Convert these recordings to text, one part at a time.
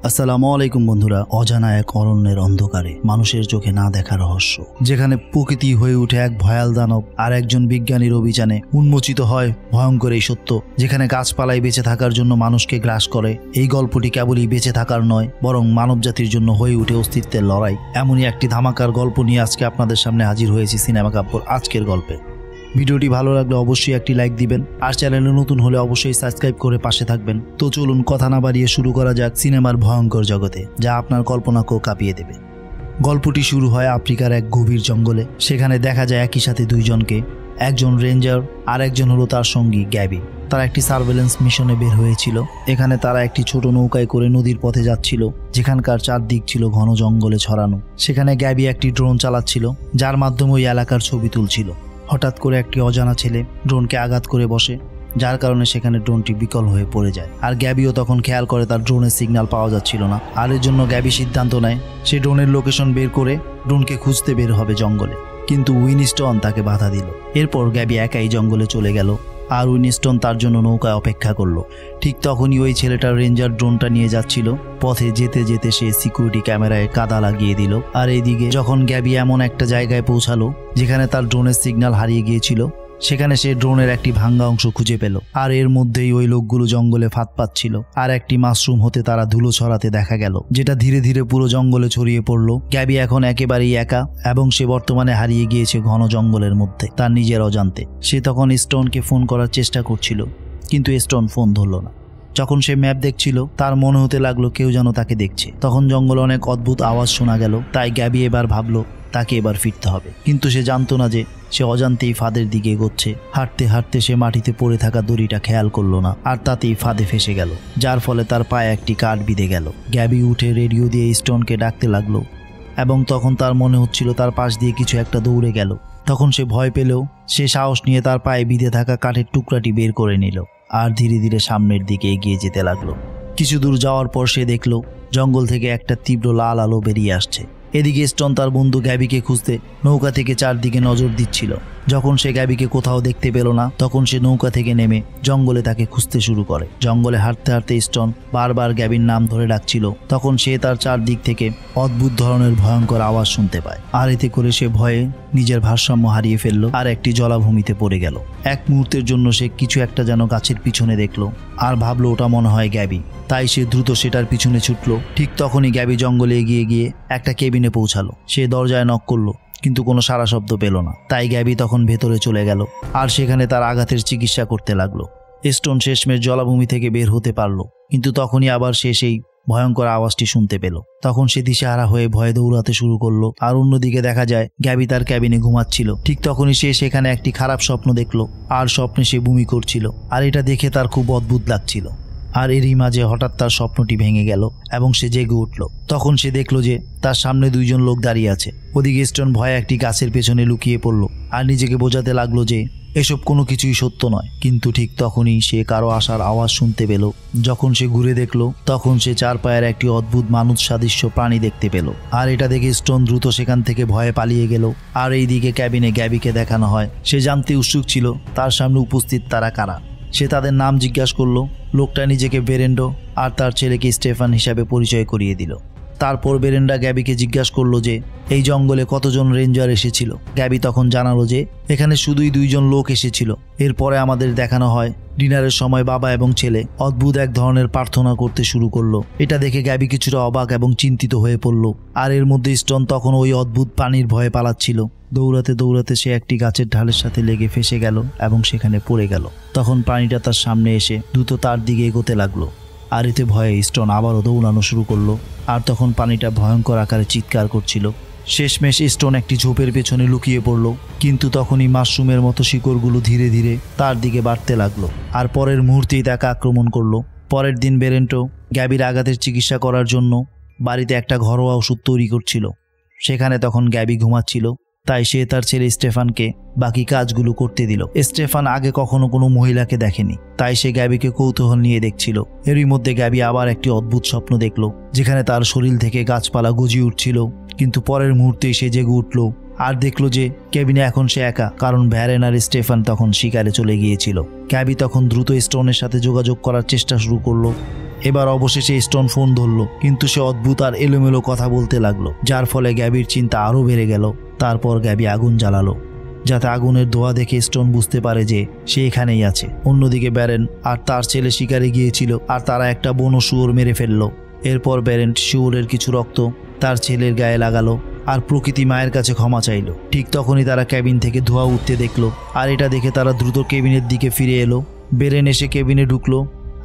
আসসালামু আলাইকুম বন্ধুরা। অজানা এক অরণ্যের অন্ধকারে মানুষের চোখে না দেখা রহস্য, যেখানে প্রকৃতি হয়ে উঠে এক ভয়াল দানব আর একজন বিজ্ঞানীর অভিযানে উন্মোচিত হয় ভয়ঙ্কর এই সত্য, যেখানে গাছপালায় বেঁচে থাকার জন্য মানুষকে গ্রাস করে। এই গল্পটি কেবলই বেঁচে থাকার নয়, বরং মানবজাতির জন্য হয়ে উঠে অস্তিত্বের লড়াই। এমনই একটি ধামাকার গল্প নিয়ে আজকে আপনাদের সামনে হাজির হয়েছি সিনেমা কাব্যর আজকের গল্পে। ভিডিওটি ভালো লাগলে অবশ্যই একটি লাইক দিবেন, আর চ্যানেলে নতুন হলে অবশ্যই সাবস্ক্রাইব করে পাশে থাকবেন। তো চলুন কথা না বাড়িয়ে শুরু করা যাক সিনেমার ভয়ঙ্কর জগতে, যা আপনার কল্পনাকেও কাঁপিয়ে দেবে। গল্পটি শুরু হয় আফ্রিকার এক গভীর জঙ্গলে। সেখানে দেখা যায় একই সাথে দুইজনকে, একজন রেঞ্জার আর একজন হলো তার সঙ্গী গ্যাবি। তারা একটি সার্ভেলেন্স মিশনে বের হয়েছিল। এখানে তারা একটি ছোট নৌকায় করে নদীর পথে যাচ্ছিল, যেখানকার চারদিক ছিল ঘন জঙ্গলে ছড়ানো। সেখানে গ্যাবি একটি ড্রোন চালাচ্ছিল, যার মাধ্যমে ওই এলাকার ছবি তুলছিল। হঠাৎ করে একটি অজানা ছেলে ড্রোনকে আঘাত করে বসে, যার কারণে সেখানে ড্রোনটি বিকল হয়ে পড়ে যায়। আর গ্যাবিও তখন খেয়াল করে তার ড্রোনের সিগন্যাল পাওয়া যাচ্ছিল না। আর এর জন্য গ্যাবি সিদ্ধান্ত নেয় সে ড্রোনের লোকেশন বের করে ড্রোনকে খুঁজতে বের হবে জঙ্গলে। কিন্তু উইনস্টন তাকে বাধা দিল। এরপর গ্যাবি একাই জঙ্গলে চলে গেল, আর উইনস্টন তার জন্য নৌকায় অপেক্ষা করলো। ঠিক তখনই ওই ছেলেটা রেঞ্জার ড্রোনটা নিয়ে যাচ্ছিল। পথে যেতে যেতে সে সিকিউরিটি ক্যামেরায় কাদা লাগিয়ে দিল। আর এইদিকে যখন গ্যাবি এমন একটা জায়গায় পৌঁছালো যেখানে তার ড্রোনের সিগন্যাল হারিয়ে গিয়েছিল, সেখানে সে ড্রোনের একটি ভাঙ্গা অংশ খুঁজে পেল। আর এর মধ্যেই ওই লোকগুলো জঙ্গলে ফাঁদ পাচ্ছিল, আর একটি মাশরুম হতে তারা ধুলো ছড়াতে দেখা গেল, যেটা ধীরে ধীরে পুরো জঙ্গলে ছড়িয়ে পড়ল। গ্যাবি এখন একেবারেই একা, এবং সে বর্তমানে হারিয়ে গিয়েছে ঘন জঙ্গলের মধ্যে তার নিজের অজান্তে। সে তখন স্টোনকে ফোন করার চেষ্টা করছিল, কিন্তু স্টোন ফোন ধরল না। যখন সে ম্যাপ দেখছিল, তার মনে হতে লাগলো কেউ যেন তাকে দেখছে। তখন জঙ্গলে অনেক অদ্ভুত আওয়াজ শোনা গেল। তাই গ্যাবি এবার ভাবলো তাকে এবার ফিরতে হবে। কিন্তু সে জানতো না যে সে অজান্তেই ফাঁদের দিকে এগোচ্ছে। হাঁটতে হাঁটতে সে মাটিতে পড়ে থাকা দড়িটা খেয়াল করলো না, আর তাতেই ফাঁদে ফেসে গেল, যার ফলে তার পায়ে একটি কাঠ বিঁধে গেল। গ্যাবি উঠে রেডিও দিয়ে স্টোনকে ডাকতে লাগলো, এবং তখন তার মনে হচ্ছিল তার পাশ দিয়ে কিছু একটা দৌড়ে গেল। তখন সে ভয় পেলেও সে সাহস নিয়ে তার পায়ে বিঁধে থাকা কাঠের টুকরাটি বের করে নিল, আর ধীরে ধীরে সামনের দিকে এগিয়ে যেতে লাগলো। কিছু দূর যাওয়ার পর সে দেখলো জঙ্গল থেকে একটা তীব্র লাল আলো বেরিয়ে আসছে। এদিকে স্টোন তার বন্ধু গ্যাবিকে খুঁজতে নৌকা থেকে চারদিকে নজর দিচ্ছিল। যখন সে গ্যাবিকে কোথাও দেখতে পেল না, তখন সে নৌকা থেকে নেমে জঙ্গলে তাকে খুঁজতে শুরু করে। জঙ্গলে হাঁটতে হাঁটতে স্টোন বারবার গ্যাবির নাম ধরে ডাকছিল। তখন সে তার চারদিক থেকে অদ্ভুত ধরনের ভয়ঙ্কর আওয়াজ শুনতে পায়, আর এতে করে সে ভয়ে নিজের ভারসাম্য হারিয়ে ফেললো, আর একটি জলাভূমিতে পড়ে গেল। এক মুহূর্তের জন্য সে কিছু একটা যেন গাছের পিছনে দেখলো, আর ভাবলো ওটা মনে হয় গ্যাবি। তাই সে দ্রুত সেটার পিছনে ছুটলো। ঠিক তখনই গ্যাবি জঙ্গলে এগিয়ে গিয়ে একটা কেবিনে পৌঁছালো। সে দরজায় নক করলো, কিন্তু কোনো সারা শব্দ পেল না। তাই গ্যাবি তখন ভেতরে চলে গেল, আর সেখানে তার আঘাতের চিকিৎসা করতে লাগলো। স্টোন শেষমেশ জলাভূমি থেকে বের হতে পারলো, কিন্তু তখনই আবার সে সেই ভয়ঙ্কর আওয়াজটি শুনতে পেল। তখন সে দিশেহারা হয়ে ভয়ে দৌড়াতে শুরু করলো। আর অন্যদিকে দেখা যায় গ্যাবি তার ক্যাবিনে ঘুমাচ্ছিল। ঠিক তখনই সে সেখানে একটি খারাপ স্বপ্ন দেখলো, আর স্বপ্নে সে বমি করছিল। আর এটা দেখে তার খুব অদ্ভুত লাগছিল। আর এরই মাঝে হঠাৎ তার স্বপ্নটি ভেঙে গেল, এবং সে জেগে উঠল। তখন সে দেখলো যে তার সামনে দুইজন লোক দাঁড়িয়ে আছে। ওদিকে স্টোন ভয়ে একটি গাছের পেছনে লুকিয়ে পড়ল, আর নিজেকে বোঝাতে লাগলো যে এসব কোনো কিছুই সত্য নয়। কিন্তু ঠিক তখনই সে কারো আসার আওয়াজ শুনতে পেল। যখন সে ঘুরে দেখলো, তখন সে চার পায়ের একটি অদ্ভুত মানুষ সাদৃশ্য প্রাণী দেখতে পেল। আর এটা দেখে স্টোন দ্রুত সেখান থেকে ভয়ে পালিয়ে গেল। আর এইদিকে ক্যাবিনে গ্যাবিকে দেখানো হয়। সে জানতে উৎসুক ছিল তার সামনে উপস্থিত তারা কারা। সে তাদের নাম জিজ্ঞাসা করলো। লোকটা নিজেকে বেরেন্ডো আর তার ছেলেকে স্টেফান হিসাবে পরিচয় করিয়ে দিল। তারপর বেরেন্ডা গ্যাবিকে জিজ্ঞাসা করলো যে এই জঙ্গলে কতজন রেঞ্জার এসেছিল। গ্যাবি তখন জানালো যে এখানে শুধুই দুইজন লোক এসেছিল। এরপরে আমাদের দেখানো হয় ডিনারের সময় বাবা এবং ছেলে অদ্ভুত এক ধরনের প্রার্থনা করতে শুরু করলো। এটা দেখে গ্যাবি কিছুটা অবাক এবং চিন্তিত হয়ে পড়ল। আর এর মধ্যে স্টোন তখন ওই অদ্ভুত পানির ভয়ে পালাচ্ছিল। দৌড়াতে দৌড়াতে সে একটি গাছের ঢালের সাথে লেগে ফেসে গেল, এবং সেখানে পড়ে গেল। তখন প্রাণীটা তার সামনে এসে দ্রুত তার দিকে এগোতে লাগলো। আর এতে ভয়ে স্টোন আবারও দৌড়ানো শুরু করলো। আর তখন পানিটা ভয়ঙ্কর আকারে চিৎকার করছিল। শেষমেশ স্টোন একটি ঝোপের পেছনে লুকিয়ে পড়ল। কিন্তু তখনই মাশরুমের মতো শিকড়গুলো ধীরে ধীরে তার দিকে বাড়তে লাগলো, আর পরের মুহূর্তেই তাকে আক্রমণ করলো। পরের দিন বেরেন্টো গ্যাবির আঘাতের চিকিৎসা করার জন্য বাড়িতে একটা ঘরোয়া ওষুধ তৈরি করছিল। সেখানে তখন গ্যাবি ঘুমাচ্ছিল, তাই সে তার ছেলে স্টেফানকে বাকি কাজগুলো করতে দিল। স্টেফান আগে কখনো কোনো মহিলাকে দেখেনি, তাই সে গ্যাবিকে কৌতূহল নিয়ে দেখছিল। এরই মধ্যে গ্যাবি আবার একটি অদ্ভুত স্বপ্ন দেখলো, যেখানে তার শরীর থেকে গাছপালা গজিয়ে উঠছিল। কিন্তু পরের মুহূর্তেই সে জেগে উঠল, আর দেখলো যে কেবিনে এখন সে একা, কারণ ভ্যারেন আর স্টেফান তখন শিকারে চলে গিয়েছিল। গ্যাবি তখন দ্রুত স্টোনের সাথে যোগাযোগ করার চেষ্টা শুরু করলো। এবার অবশেষে স্টোন ফোন ধরলো, কিন্তু সে অদ্ভুত আর এলোমেলো কথা বলতে লাগলো, যার ফলে গ্যাবির চিন্তা আরও বেড়ে গেল। তারপর গ্যাবি আগুন জ্বালালো, যাতে আগুনের ধোঁয়া দেখে স্টোন বুঝতে পারে যে সে এখানেই আছে। অন্যদিকে ব্যারেন আর তার ছেলে শিকারে গিয়েছিল, আর তারা একটা বনো শুয়োর মেরে ফেললো। এরপর ব্যারেন শুয়োরের কিছু রক্ত তার ছেলের গায়ে লাগালো, আর প্রকৃতি মায়ের কাছে ক্ষমা চাইল। ঠিক তখনই তারা কেবিন থেকে ধোঁয়া উঠতে দেখলো, আর এটা দেখে তারা দ্রুত কেবিনের দিকে ফিরে এলো। ব্যারেন এসে কেবিনে ঢুকলো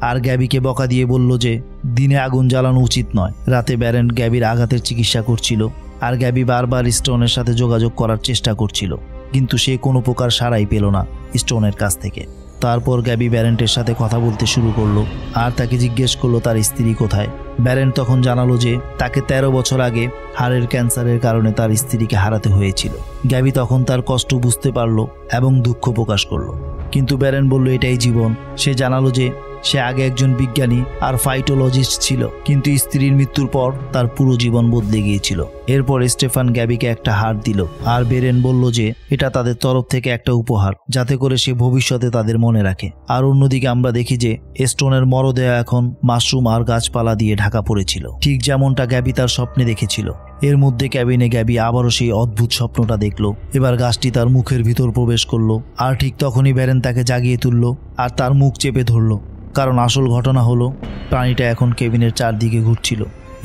আর গ্যাবিকে বকা দিয়ে বলল যে দিনে আগুন জ্বালানো উচিত নয়। রাতে ব্যারেন গ্যাবির আঘাতের চিকিৎসা করছিল, আর গ্যাবি বারবার স্টোনের সাথে যোগাযোগ করার চেষ্টা করছিল, কিন্তু সে কোনো প্রকার সাড়াই পেল না স্টোনের কাছ থেকে। তারপর গ্যাবি ব্যারেন্টের সাথে কথা বলতে শুরু করলো, আর তাকে জিজ্ঞেস করলো তার স্ত্রী কোথায়। ব্যারেন্ট তখন জানালো যে তাকে 13 বছর আগে হাড়ের ক্যান্সারের কারণে তার স্ত্রীকে হারাতে হয়েছিল। গ্যাবি তখন তার কষ্ট বুঝতে পারলো এবং দুঃখ প্রকাশ করলো, কিন্তু ব্যারেন্ট বলল এটাই জীবন। সে জানালো যে সে আগে একজন বিজ্ঞানী আর ফাইটোলজিস্ট ছিল, কিন্তু স্ত্রীর মৃত্যুর পর তার পুরো জীবন বদলে গিয়েছিল। এরপর স্টেফান গ্যাবিকে একটা হার দিল, আর বেরেন বলল যে এটা তাদের তরফ থেকে একটা উপহার, যাতে করে সে ভবিষ্যতে তাদের মনে রাখে। আর অন্যদিকে আমরা দেখি যে স্টোনের মরদেহ এখন মাশরুম আর গাছপালা দিয়ে ঢাকা পড়েছিল, ঠিক যেমনটা গ্যাবি তার স্বপ্নে দেখেছিল। এর মধ্যে ক্যাবিনে গ্যাবি আবারও সেই অদ্ভুত স্বপ্নটা দেখলো। এবার গাছটি তার মুখের ভিতর প্রবেশ করলো, আর ঠিক তখনই ব্যারেন তাকে জাগিয়ে তুললো আর তার মুখ চেপে ধরলো, কারণ আসল ঘটনা হলো প্রাণীটা এখন কেবিনের চারদিকে ঘুরছিল।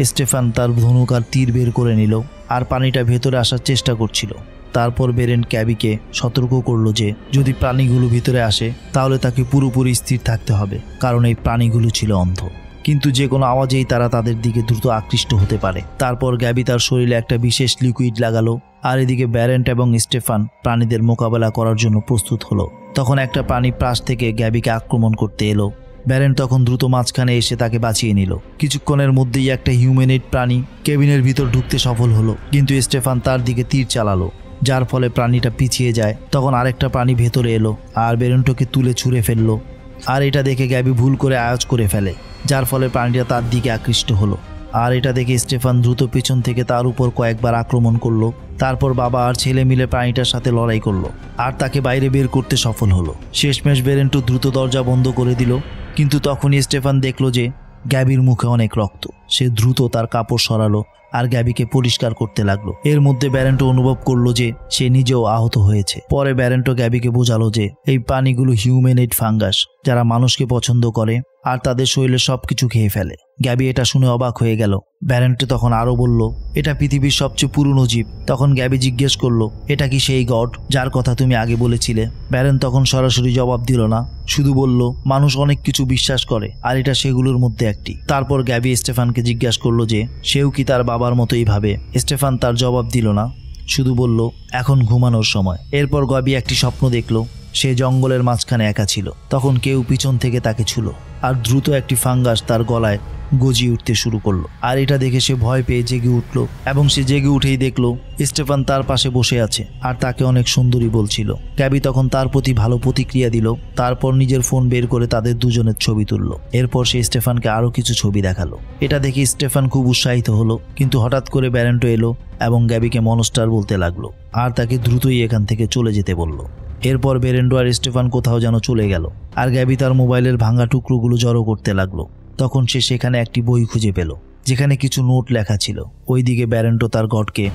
স্টেফান তার ধনুক আর তীর বের করে নিল, আর প্রাণীটা ভেতরে আসার চেষ্টা করছিল। তারপর বেরেন ক্যাবিকে সতর্ক করলো যে যদি প্রাণীগুলো ভিতরে আসে তাহলে তাকে পুরোপুরি স্থির থাকতে হবে, কারণ এই প্রাণীগুলো ছিল অন্ধ, কিন্তু যে কোনো আওয়াজেই তারা তাদের দিকে দ্রুত আকৃষ্ট হতে পারে। তারপর গ্যাবি তার শরীরে একটা বিশেষ লিকুইড লাগালো, আর এদিকে ব্যারেন্ট এবং স্টেফান প্রাণীদের মোকাবেলা করার জন্য প্রস্তুত হলো। তখন একটা প্রাণী পাশ থেকে গ্যাবিকে আক্রমণ করতে এলো। ব্যারেন্ট তখন দ্রুত মাঝখানে এসে তাকে বাঁচিয়ে নিল। কিছুক্ষণের মধ্যেই একটা হিউম্যানয়েড প্রাণী কেবিনের ভিতর ঢুকতে সফল হলো, কিন্তু স্টেফান তার দিকে তীর চালালো, যার ফলে প্রাণীটা পিছিয়ে যায়। তখন আরেকটা প্রাণী ভেতরে এলো আর ব্যারেন্টকে তুলে ছুঁড়ে ফেললো, আর এটা দেখে গ্যাবি ভুল করে আওয়াজ করে ফেলে, যার ফলে প্রাণীটা তার দিকে আকৃষ্ট হলো। আর এটা দেখে স্টেফান দ্রুত পিছন থেকে তার উপর কয়েকবার আক্রমণ করলো। তারপর বাবা আর ছেলে মিলে প্রাণীটার সাথে লড়াই করলো, আর তাকে বাইরে বের করতে সফল হলো। শেষমেশ ব্যারেন্ট দ্রুত দরজা বন্ধ করে দিল, কিন্তু তখনই স্টেফান দেখলো যে গ্যাবির মুখে অনেক রক্ত। সে দ্রুত তার কাপড় সরালো আর গ্যাবিকে পরিষ্কার করতে লাগলো। এর মধ্যে ব্যারেন্টো অনুভব করলো যে সে নিজেও আহত হয়েছে। পরে ব্যারেন্টো গ্যাবিকে বোঝালো যে এই প্রাণীগুলো হিউম্যানয়েড ফাঙ্গাস, যারা মানুষকে পছন্দ করে আর তাদের শরীরে সবকিছু খেয়ে ফেলে। গ্যাবি এটা শুনে অবাক হয়ে গেল। ব্যারেন্টো তখন আরো বলল এটা পৃথিবীর সবচেয়ে পুরনো জীব। তখন গ্যাবি জিজ্ঞেস করলো এটা কি সেই গড যার কথা তুমি আগে বলেছিলে? ব্যারেন তখন সরাসরি জবাব দিল না, শুধু বলল মানুষ অনেক কিছু বিশ্বাস করে আর এটা সেগুলোর মধ্যে একটি। তারপর গ্যাবি স্টেফানকে জিজ্ঞাসা করলো যে সেও কি তার বাবার মতোই ভাবে। স্টেফান তার জবাব দিল না, শুধু বলল এখন ঘুমানোর সময়। এরপর গ্যাবি একটি স্বপ্ন দেখলো সে জঙ্গলের মাঝখানে একা ছিল। তখন কেউ পিছন থেকে তাকে ছুঁলো আর দ্রুত একটি ফাঙ্গাস তার গলায় গজিয়ে উঠতে শুরু করলো। আর এটা দেখে সে ভয় পেয়ে জেগে উঠলো, এবং সে জেগে উঠেই দেখলো স্টেফান তার পাশে বসে আছে আর তাকে অনেক সুন্দরী বলছিল। গ্যাবি তখন তার প্রতি ভালো প্রতিক্রিয়া দিল। তারপর নিজের ফোন বের করে তাদের দুজনের ছবি তুললো। এরপর সে স্টেফানকে আরো কিছু ছবি দেখালো। এটা দেখে স্টেফান খুব উৎসাহিত হলো, কিন্তু হঠাৎ করে ব্যারেন্টো এলো এবং গ্যাবিকে মনস্টার বলতে লাগলো আর তাকে দ্রুতই এখান থেকে চলে যেতে বলল। এরপর বেরেন্ডো আর স্টেফান কোথাও যেন চলে গেল, আর গ্যাবি তার মোবাইলের ভাঙা টুকরোগুলো জড়ো করতে লাগলো। তখন সে সেখানে একটি বই খুঁজে পেল যেখানে কিছু নোট লেখা ছিল। ওইদিকে ব্যারেন্টো তার গডকে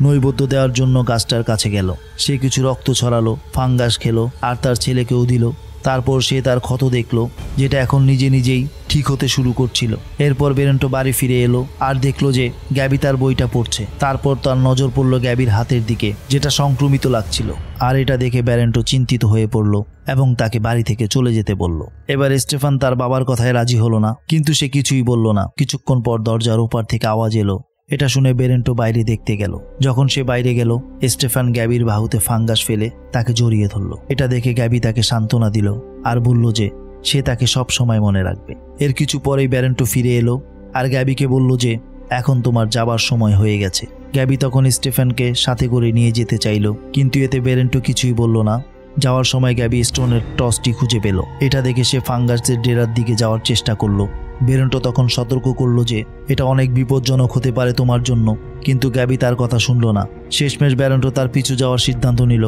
নৈবেদ্য দেওয়ার জন্য গাছটার কাছে গেল। সে কিছু রক্ত ছড়ালো, ফাঙ্গাস খেলো আর তার ছেলেকেও দিল। তারপর সে তার ক্ষত দেখলো যেটা এখন নিজে নিজেই ঠিক হতে শুরু করছিল। এরপর বেরেন্টো বাড়ি ফিরে এলো আর দেখলো যে গ্যাবি তার বইটা পড়ছে। তারপর তার নজর পড়লো গ্যাবির হাতের দিকে, যেটা সংক্রমিত লাগছিল। আর এটা দেখে বেরেন্টো চিন্তিত হয়ে পড়লো এবং তাকে বাড়ি থেকে চলে যেতে বলল। এবার স্টেফান তার বাবার কথায় রাজি হলো না, কিন্তু সে কিছুই বলল না। কিছুক্ষণ পর দরজার ওপার থেকে আওয়াজ এলো। এটা শুনে বেরেন্টো বাইরে দেখতে গেল। যখন সে বাইরে গেল, স্টেফান গ্যাবির বাহুতে ফাঙ্গাস ফেলে তাকে জড়িয়ে ধরল। এটা দেখে গ্যাবি তাকে সান্ত্বনা দিল আর বলল যে সে তাকে সব সময় মনে রাখবে। এর কিছু পরেই বেরেন্টো ফিরে এলো আর গ্যাবিকে বলল যে এখন তোমার যাবার সময় হয়ে গেছে। গ্যাবি তখন স্টেফানকে সাথে করে নিয়ে যেতে চাইল, কিন্তু এতে বেরেন্টো কিছুই বলল না। যাওয়ার সময় গ্যাবি স্টোনের টসটি খুঁজে পেল। এটা দেখে সে ফাঙ্গাসের ডেরার দিকে যাওয়ার চেষ্টা করলো। বেরেন্টো তখন সতর্ক করলো যে এটা অনেক বিপজ্জনক হতে পারে তোমার জন্য, কিন্তু গ্যাবি তার কথা শুনল না। শেষমেশ বেরেন্টো তার পিছু যাওয়ার সিদ্ধান্ত নিল।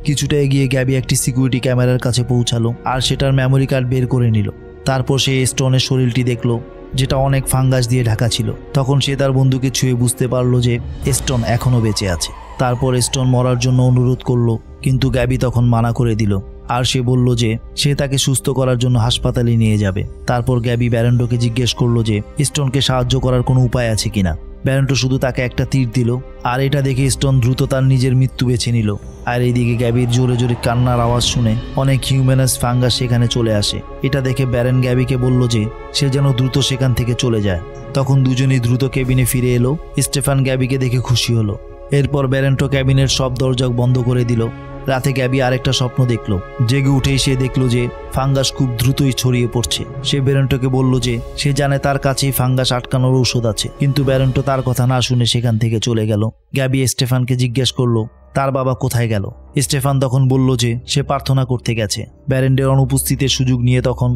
কিছুটা এগিয়ে গ্যাবি একটি সিকিউরিটি ক্যামেরার কাছে পৌঁছালো আর সেটার মেমোরি কার্ড বের করে নিল। তারপর সে স্টোনের শরীরটি দেখলো, যেটা অনেক ফাঙ্গাস দিয়ে ঢাকা ছিল। তখন সে তার বন্ধুকে ছুঁয়ে বুঝতে পারলো যে স্টোন এখনও বেঁচে আছে। তারপর স্টোন মরার জন্য অনুরোধ করলো, কিন্তু গ্যাবি তখন মানা করে দিল। আর সে বলল যে সে তাকে সুস্থ করার জন্য হাসপাতালে নিয়ে যাবে। তারপর গ্যাবি ব্যারেন্টোকে জিজ্ঞেস করলো যে স্টোনকে সাহায্য করার কোনো উপায় আছে কিনা। ব্যারেন্টো শুধু তাকে একটা তীর দিল, আর এটা দেখে স্টোন দ্রুত তার নিজের মৃত্যু বেছে নিল। আর এইদিকে গ্যাবির জোরে জোরে কান্নার আওয়াজ শুনে অনেক হিউম্যানাস ফাঙ্গাস সেখানে চলে আসে। এটা দেখে ব্যারেন গ্যাবিকে বলল যে সে যেন দ্রুত সেখান থেকে চলে যায়। তখন দুজনেই দ্রুত কেবিনে ফিরে এলো। স্টেফান গ্যাবিকে দেখে খুশি হলো। এরপর ব্যারেন্টো ক্যাবিনের সব দরজা বন্ধ করে দিল। রাতে গ্যাবি আরেকটা স্বপ্ন দেখল। জেগে উঠেই সে দেখল যে ফাঙ্গাস খুব দ্রুতই ছড়িয়ে পড়ছে। সে ব্যারেন্টোকে বলল যে সে জানে তার কাছেই ফাঙ্গাস আটকানোর ঔষধ আছে, কিন্তু ব্যারেন্টো তার কথা না শুনে সেখান থেকে চলে গেল। গ্যাবি স্টেফানকে জিজ্ঞেস করলো তার বাবা কোথায় গেল। স্টেফান তখন বলল যে সে প্রার্থনা করতে গেছে। ব্যারেন্টের অনুপস্থিতির সুযোগ নিয়ে তখন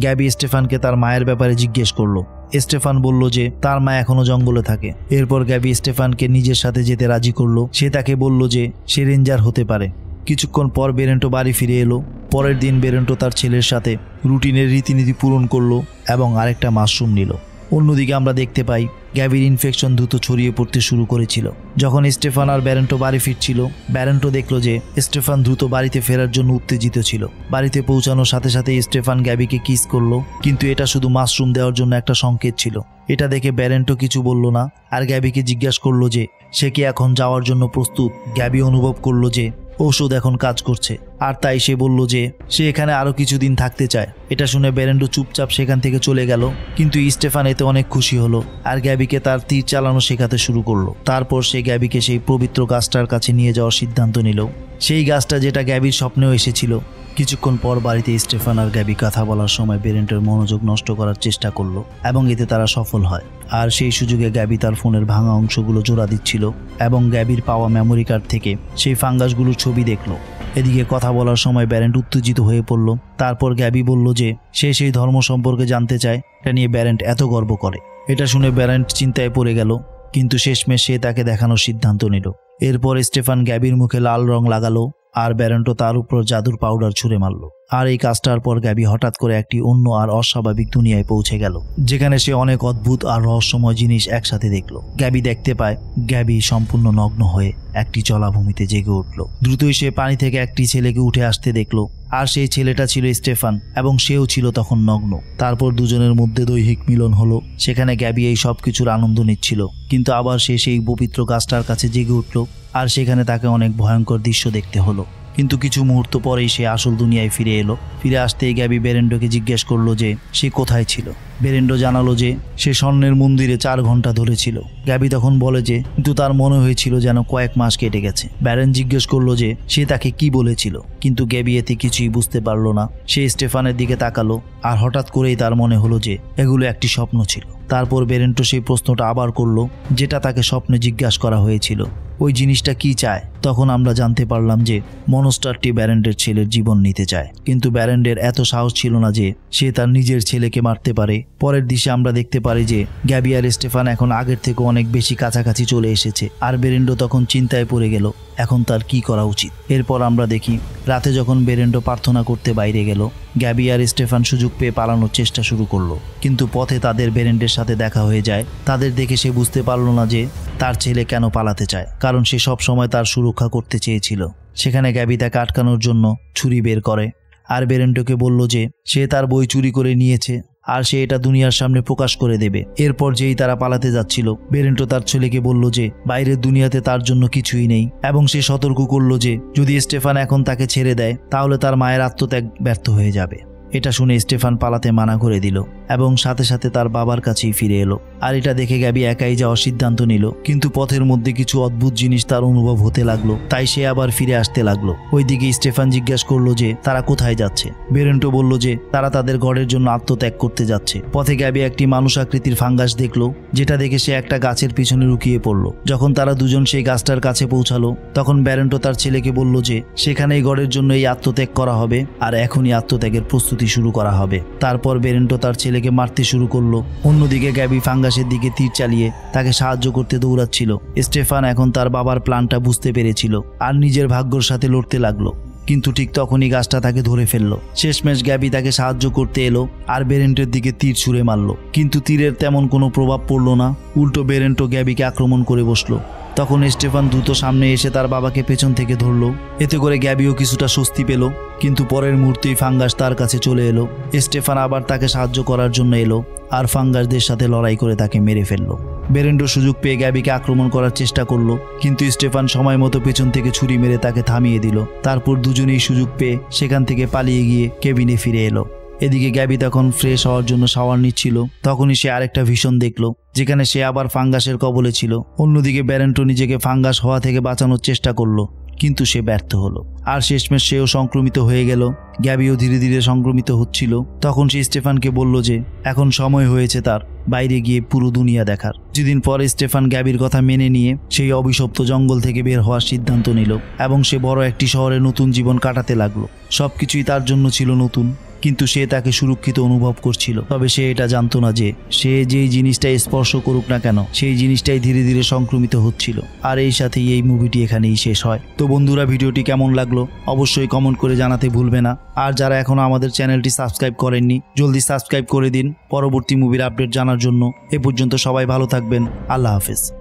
গ্যাবি স্টেফানকে তার মায়ের ব্যাপারে জিজ্ঞেস করলো। স্টেফান বলল যে তার মা এখনো জঙ্গলে থাকে। এরপর গ্যাবি স্টেফানকে নিজের সাথে যেতে রাজি করলো। সে তাকে বলল যে সে রেঞ্জার হতে পারে। কিছুক্ষণ পর বেরেন্টো বাড়ি ফিরে এলো। পরের দিন বেরেন্টো তার ছেলের সাথে রুটিনের রীতিনীতি পূরণ করলো এবং আরেকটা মাশরুম নিল। অন্যদিকে আমরা দেখতে পাই গ্যাবির ইনফেকশন দ্রুত ছড়িয়ে পড়তে শুরু করেছিল। যখন স্টেফান আর ব্যারেন্টো বাড়ি ফিরছিল, ব্যারেন্টো দেখলো যে স্টেফান দ্রুত বাড়িতে ফেরার জন্য উত্তেজিত ছিল। বাড়িতে পৌঁছানোর সাথে সাথে স্টেফান গ্যাবিকে কিস করলো, কিন্তু এটা শুধু মাশরুম দেওয়ার জন্য একটা সংকেত ছিল। এটা দেখে ব্যারেন্টো কিছু বলল না, আর গ্যাবিকে জিজ্ঞাসা করলো যে সে কি এখন যাওয়ার জন্য প্রস্তুত। গ্যাবি অনুভব করলো যে ঔষধ এখন কাজ করছে, আর তাই সে বলল যে সে এখানে আরো কিছুদিন থাকতে চায়। এটা শুনে ব্যারেন্টো চুপচাপ সেখান থেকে চলে গেল, কিন্তু স্টেফান এতে অনেক খুশি হলো আর গ্যাবিকে তার তীর চালানো শেখাতে শুরু করলো। তারপর সে গ্যাবিকে সেই পবিত্র গাছটার কাছে নিয়ে যাওয়ার সিদ্ধান্ত নিল, সেই গাছটা যেটা গ্যাবির স্বপ্নেও এসেছিল। কিছুক্ষণ পর বাড়িতে স্টেফান আর গ্যাবি কথা বলার সময় বেরেন্টের মনোযোগ নষ্ট করার চেষ্টা করলো এবং এতে তারা সফল হয়। আর সেই সুযোগে গ্যাবি তার ফোনের ভাঙা অংশগুলো জোড়া দিচ্ছিল এবং গ্যাবির পাওয়া মেমোরি কার্ড থেকে সেই ফাঙ্গাসগুলোর ছবি দেখলো। এদিকে কথা বলার সময় ব্যারেন্ট উত্তেজিত হয়ে পড়ল। তারপর গ্যাবি বলল যে সে সেই ধর্ম সম্পর্কে জানতে চায়, এটা নিয়ে ব্যারেন্ট এত গর্ব করে। এটা শুনে ব্যারেন্ট চিন্তায় পড়ে গেল, কিন্তু শেষমেশ সে তাকে দেখানোর সিদ্ধান্ত নিল। এরপর স্টেফান গ্যাবির মুখে লাল রং লাগালো আর ব্যারেন্টো তার উপর জাদুর পাউডার ছুঁড়ে মারল। আর এই কাজটার পর গ্যাবি হঠাৎ করে একটি অন্য আর অস্বাভাবিক দুনিয়ায় পৌঁছে গেল, যেখানে সে অনেক অদ্ভুত আর রহস্যময় জিনিস একসাথে দেখল। গ্যাবি দেখতে পায় গ্যাবি সম্পূর্ণ নগ্ন হয়ে একটি জলাভূমিতে জেগে উঠল। দ্রুতই সে পানি থেকে একটি ছেলেকে উঠে আসতে দেখল, আর সেই ছেলেটা ছিল স্টেফান এবং সেও ছিল তখন নগ্ন। তারপর দুজনের মধ্যে দৈহিক মিলন হলো। সেখানে গ্যাবি এই সব কিছুর আনন্দ নিচ্ছিল, কিন্তু আবার সে সেই পবিত্র গাছটার কাছে জেগে উঠল, আর সেখানে তাকে অনেক ভয়ঙ্কর দৃশ্য দেখতে হলো। কিন্তু কিছু মুহূর্ত পরেই সে আসল দুনিয়ায় ফিরে এলো। ফিরে আসতেই গ্যাবি বেরেন্ডোকে জিজ্ঞেস করলো যে সে কোথায় ছিল। বেরেন্ডো জানালো যে সে স্বর্ণের মন্দিরে 4 ঘন্টা ধরে ছিল। গ্যাবি তখন বলে যে কিন্তু তার মনে হয়েছিল যেন কয়েক মাস কেটে গেছে। ব্যারেন জিজ্ঞেস করলো যে সে তাকে কি বলেছিল, কিন্তু গ্যাবি এতে কিছুই বুঝতে পারলো না। সে স্টেফানের দিকে তাকালো, আর হঠাৎ করেই তার মনে হলো যে এগুলো একটি স্বপ্ন ছিল। তারপর বেরেন্টো সেই প্রশ্নটা আবার করলো যেটা তাকে স্বপ্নে জিজ্ঞাসা করা হয়েছিল, ওই জিনিসটা কি চায়। তখন আমরা জানতে পারলাম যে মনস্টারটি ব্যারেন্ডের ছেলের জীবন নিতে চায়, কিন্তু ব্যারেন্ডের এত সাহস ছিল না যে সে তার নিজের ছেলেকে মারতে পারে। পরের দৃশ্যে আমরা দেখতে পারি যে গ্যাবি আর স্টেফান এখন আগের থেকে অনেক বেশি কাছাকাছি চলে এসেছে, আর বেরেন্ডো তখন চিন্তায় পড়ে গেল এখন তার কি করা উচিত। এরপর আমরা দেখি রাতে যখন বেরেন্ডো প্রার্থনা করতে বাইরে গেল, গ্যাবি আর স্টেফান সুযোগ পেয়ে পালানোর চেষ্টা শুরু করলো, কিন্তু পথে তাদের বেরেন্ডের সাথে দেখা হয়ে যায়। তাদের দেখে সে বুঝতে পারলো না যে তার ছেলে কেন পালাতে চায়, কারণ সে সব সময় তার সুরক্ষা করতে চেয়েছিল। সেখানে গ্যাবি তাকে আটকানোর জন্য ছুরি বের করে, আর বেরেন্ডোকে বলল যে সে তার বই চুরি করে নিয়েছে আর সে এটা দুনিয়ার সামনে প্রকাশ করে দেবে। এরপর যেই তারা পালাতে যাচ্ছিল, বেরেন্টো তার ছেলেকে বলল যে বাইরের দুনিয়াতে তার জন্য কিছুই নেই, এবং সে সতর্ক করলো যে যদি স্টেফান এখন তাকে ছেড়ে দেয় তাহলে তার মায়ের আত্মত্যাগ ব্যর্থ হয়ে যাবে। এটা শুনে স্টেফান পালাতে মানা করে দিল এবং সাথে সাথে তার বাবার কাছেই ফিরে এলো। আর এটা দেখে গ্যাবি একাই যাওয়ার সিদ্ধান্ত নিল, কিন্তু পথের মধ্যে কিছু অদ্ভুত জিনিস তার অনুভব হতে লাগলো, তাই সে আবার ফিরে আসতে লাগলো। ওইদিকে স্টেফান জিজ্ঞাসা করলো যে তারা কোথায় যাচ্ছে। বেরেন্টো বলল যে তারা তাদের গড়ের জন্য আত্মত্যাগ করতে যাচ্ছে। পথে গ্যাবি একটি মানুষ আকৃতির ফাঙ্গাস দেখলো, যেটা দেখে সে একটা গাছের পিছনে লুকিয়ে পড়লো। যখন তারা দুজন সেই গাছটার কাছে পৌঁছালো, তখন বেরেন্টো তার ছেলেকে বলল যে সেখানেই গড়ের জন্য এই আত্মত্যাগ করা হবে, আর এখনই আত্মত্যাগের প্রস্তুতি শুরু করা হবে। তারপর বেরেন্টো তার ছেলেকে মারতে শুরু করলো। অন্যদিকে গ্যাবি ফাঙ্গাসের দিকে তীর চালিয়ে তাকে সাহায্য করতে দৌড়াচ্ছিল। স্টেফান এখন তার বাবার প্ল্যানটা বুঝতে পেরেছিল আর নিজের ভাগ্যের সাথে লড়তে লাগলো। কিন্তু ঠিক তখনই গাছটা তাকে ধরে ফেললো। শেষমেশ গ্যাবি তাকে সাহায্য করতে এলো আর বেরেন্টের দিকে তীর ছুঁড়ে মারলো, কিন্তু তীরের তেমন কোনো প্রভাব পড়লো না। উল্টো বেরেন্টও গ্যাবিকে আক্রমণ করে বসলো। তখন স্টেফান দ্রুত সামনে এসে তার বাবাকে পেছন থেকে ধরলো। এতে করে গ্যাবিও কিছুটা স্বস্তি পেল, কিন্তু পরের মুহূর্তেই ফাঙ্গাস তার কাছে চলে এলো। স্টেফান আবার তাকে সাহায্য করার জন্য এলো আর ফাঙ্গাসদের সাথে লড়াই করে তাকে মেরে ফেললো। বেরেন্ডো সুযোগ পেয়ে গ্যাবিকে আক্রমণ করার চেষ্টা করলো, কিন্তু স্টেফান সময় মতো পেছন থেকে ছুরি মেরে তাকে থামিয়ে দিল। তারপর দুজনেই সুযোগ পেয়ে সেখান থেকে পালিয়ে গিয়ে কেবিনে ফিরে এলো। এদিকে গ্যাবি তখন ফ্রেশ হওয়ার জন্য শাওয়ার নিচ্ছিল। তখনই সে আরেকটা ভিশন দেখলো, যেখানে সে আবার ফাঙ্গাসের কবলে ছিল। অন্যদিকে বেরেন্টো নিজেকে ফাঙ্গাস হওয়া থেকে বাঁচানোর চেষ্টা করলো, কিন্তু সে ব্যর্থ হলো আর শেষমেশ সেও সংক্রমিত হয়ে গেল। গ্যাবিও ধীরে ধীরে সংক্রমিত হচ্ছিল। তখন সে স্টেফানকে বলল যে এখন সময় হয়েছে তার বাইরে গিয়ে পুরো দুনিয়া দেখার। কিছুদিন পরে স্টেফান গ্যাবির কথা মেনে নিয়ে সেই অভিশপ্ত জঙ্গল থেকে বের হওয়ার সিদ্ধান্ত নিল এবং সে বড় একটি শহরে নতুন জীবন কাটাতে লাগলো। সবকিছুই তার জন্য ছিল নতুন, কিন্তু সে তাকে সুরক্ষিত অনুভব করছিল। তবে সে এটা জানতো না যে সে যেই জিনিসটাই স্পর্শ করুক না কেন, সেই জিনিসটাই ধীরে ধীরে সংক্রমিত হচ্ছিল। আর এই সাথেই এই মুভিটি এখানেই শেষ হয়। তো বন্ধুরা, ভিডিওটি কেমন লাগলো অবশ্যই কমেন্ট করে জানাতে ভুলবে না। আর যারা এখনো আমাদের চ্যানেলটি সাবস্ক্রাইব করেননি, জলদি সাবস্ক্রাইব করে দিন পরবর্তী মুভির আপডেট জানার জন্য। এ পর্যন্ত সবাই ভালো থাকবেন। আল্লাহ হাফেজ।